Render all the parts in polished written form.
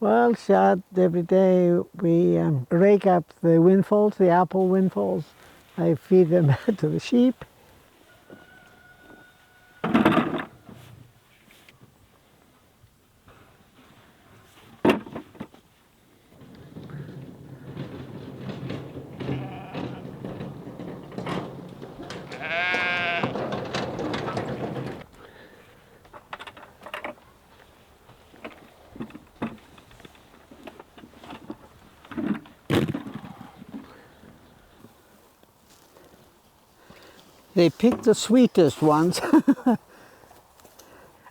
Well, Shad, every day we rake up the windfalls, the apple windfalls. I feed them to the sheep. They pick the sweetest ones.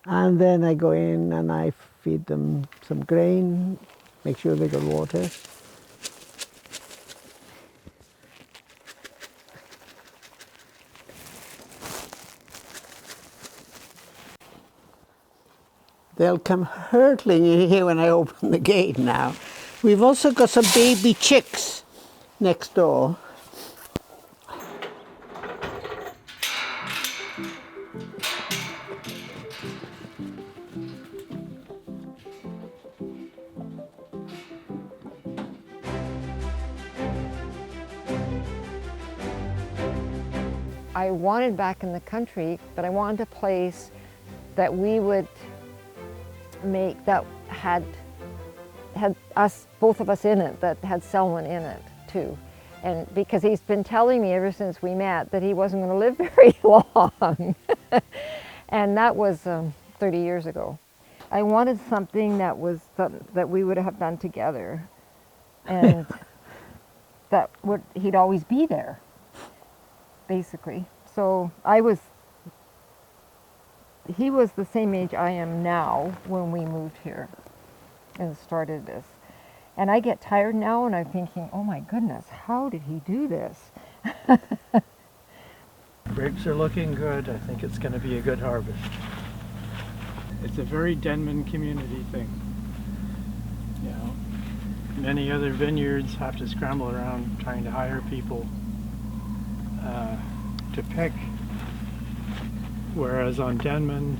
And then I go in and I feed them some grain, make sure they got water. They'll come hurtling in here when I open the gate now. We've also got some baby chicks next door. I wanted back in the country, but I wanted a place that we would make that had us, both of us in it, that had Selwyn in it too. And because he's been telling me ever since we met that he wasn't going to live very long. And that was 30 years ago. I wanted something that was that we would have done together, and that he'd always be there, basically. So he was the same age I am now when we moved here and started this. And I get tired now and I'm thinking, oh my goodness, how did he do this? Grapes are looking good. I think it's going to be a good harvest. It's a very Denman community thing. You know, many other vineyards have to scramble around trying to hire people to pick, whereas on Denman,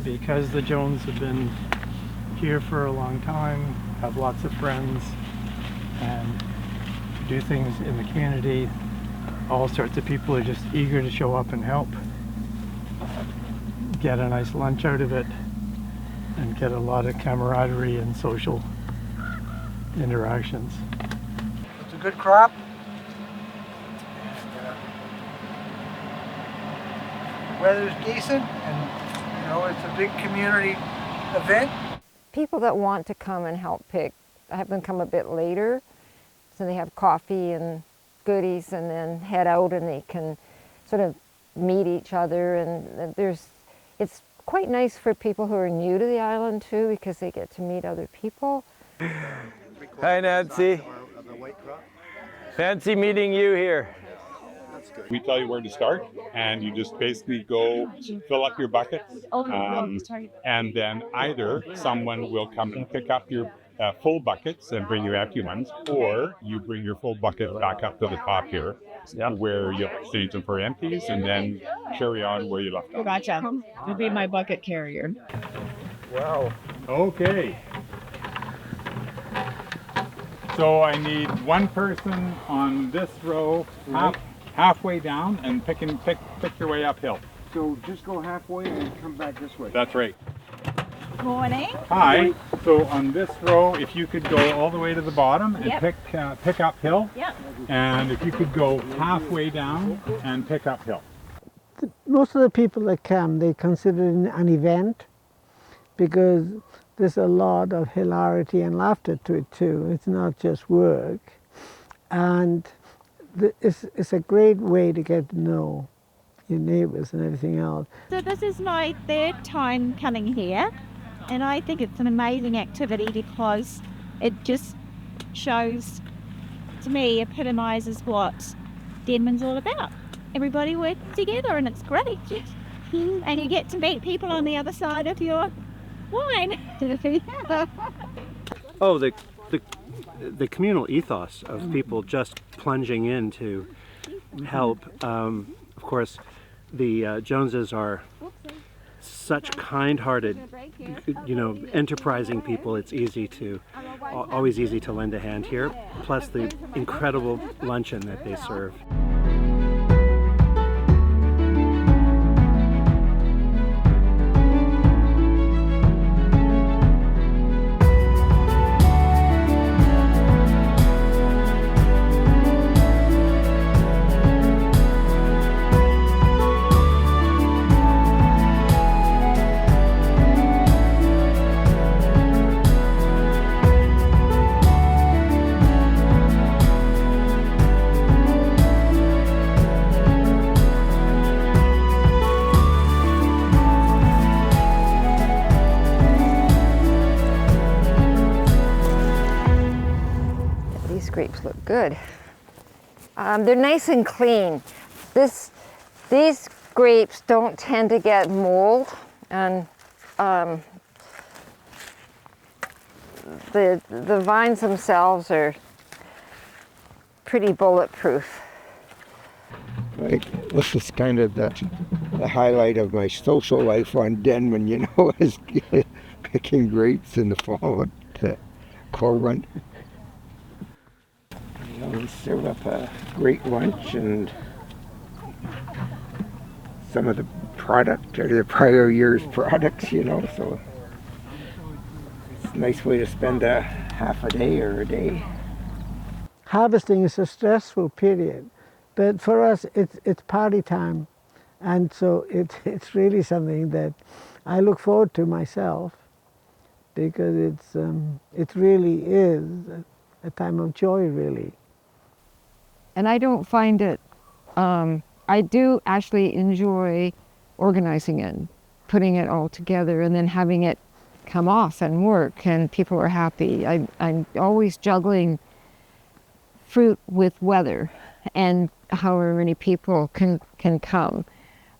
because the Jones have been here for a long time, have lots of friends, and do things in the community, all sorts of people are just eager to show up and help, get a nice lunch out of it, and get a lot of camaraderie and social interactions. It's a good crop. Weather's decent, and you know, it's a big community event. People that want to come and help pick have them come a bit later, so they have coffee and goodies and then head out and they can sort of meet each other, and it's quite nice for people who are new to the island too, because they get to meet other people. Hi Nancy. Fancy meeting you here. We tell you where to start, and you just basically go fill up your buckets, and then either someone will come and pick up your full buckets and bring you empty ones, or you bring your full bucket back up to the top here, where you'll exchange them for empties, and then carry on where you left off. Gotcha. You'll be my bucket carrier. Wow. Okay. So I need one person on this row, halfway down, and pick your way uphill. So just go halfway and come back this way. That's right. Morning. Hi. So on this row, if you could go all the way to the bottom and pick uphill. Yep. And if you could go halfway down and pick uphill. Most of the people that come, they consider it an event because there's a lot of hilarity and laughter to it too. It's not just work. And it's a great way to get to know your neighbours and everything else. So this is my third time coming here, and I think it's an amazing activity because it just shows, to me, epitomises what Denman's all about. Everybody works together and it's great. And you get to meet people on the other side of your wine. Oh, the communal ethos of people just plunging in to help. Of course, the Joneses are such kind-hearted, enterprising people. It's always easy to lend a hand here, plus the incredible luncheon that they serve. These grapes look good. They're nice and clean. These grapes don't tend to get mold, and the vines themselves are pretty bulletproof. This is kind of the highlight of my social life on Denman, is picking grapes in the fall at Corlan. We serve up a great lunch, and some of the product are the prior year's products, so it's a nice way to spend a half a day or a day. Harvesting is a stressful period, but for us it's party time, and so it's really something that I look forward to myself, because it really is a time of joy, really. And I don't find it, I do actually enjoy organizing it, putting it all together, and then having it come off and work, and people are happy. I'm always juggling fruit with weather and however many people can come.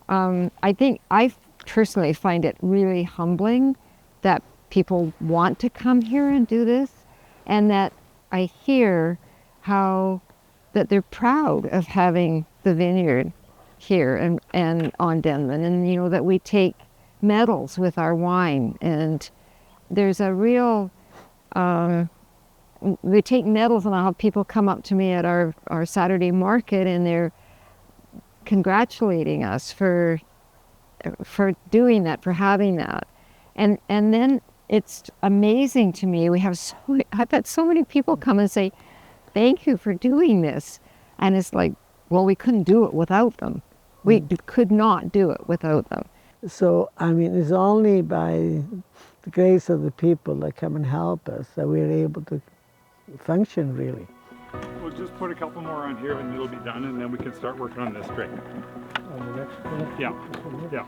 I personally find it really humbling that people want to come here and do this, and that I hear that they're proud of having the vineyard here and on Denman, and that we take medals with our wine, and there's a real we take medals, and I'll have people come up to me at our Saturday market, and they're congratulating us for doing that, for having that, and then it's amazing to me. I've had so many people come and say, thank you for doing this. And it's like, well, we couldn't do it without them. We could not do it without them. So, it's only by the grace of the people that come and help us that we're able to function, really. We'll just put a couple more on here and it'll be done, and then we can start working on this drink. On the next one? Yeah, yeah.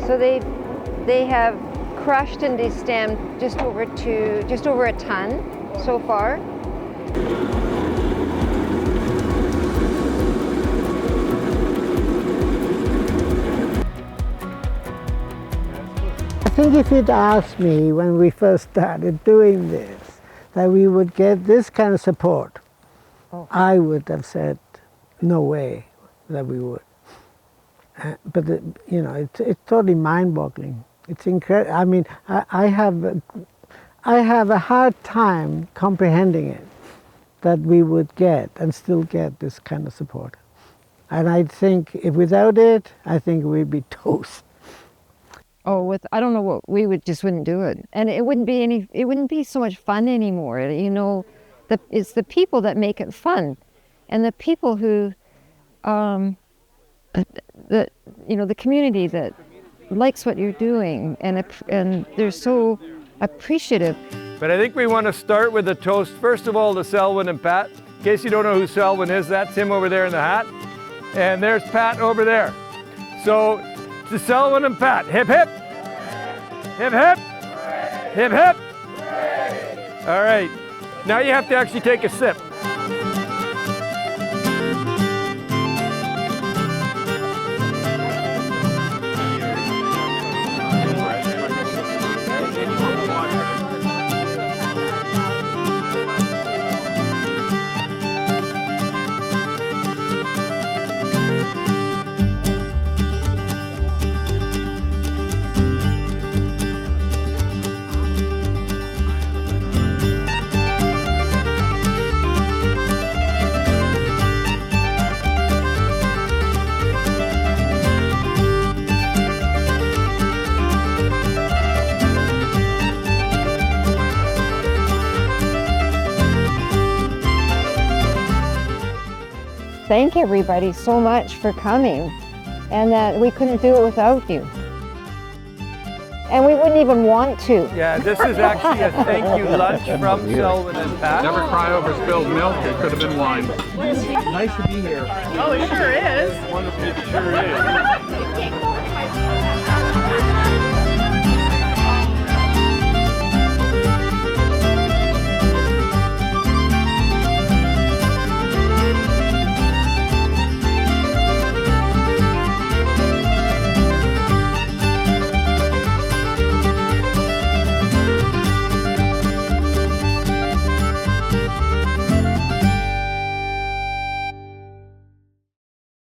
So they have crushed and destemmed just over a ton so far. I think if you'd asked me when we first started doing this that we would get this kind of support, I would have said no way that we would. But it's totally mind-boggling. It's incredible. I have a hard time comprehending it, that we would get and still get this kind of support. And I think if without it, I think we'd be toast. Oh, I don't know what, we wouldn't do it. And it wouldn't be so much fun anymore. It's the people that make it fun. And the people who, the community that likes what you're doing, and they're so appreciative. But I think we want to start with a toast, first of all, to Selwyn and Pat. In case you don't know who Selwyn is, that's him over there in the hat. And there's Pat over there. So, to Selwyn and Pat, hip hip. Hip hip. Hip hip. All right. Now you have to actually take a sip. Thank everybody so much for coming, and that we couldn't do it without you. And we wouldn't even want to. Yeah, this is actually a thank you lunch from Selwyn and Pat. Never cry over spilled milk. It could have been wine. Oh, it sure is. Wonderful, it sure is.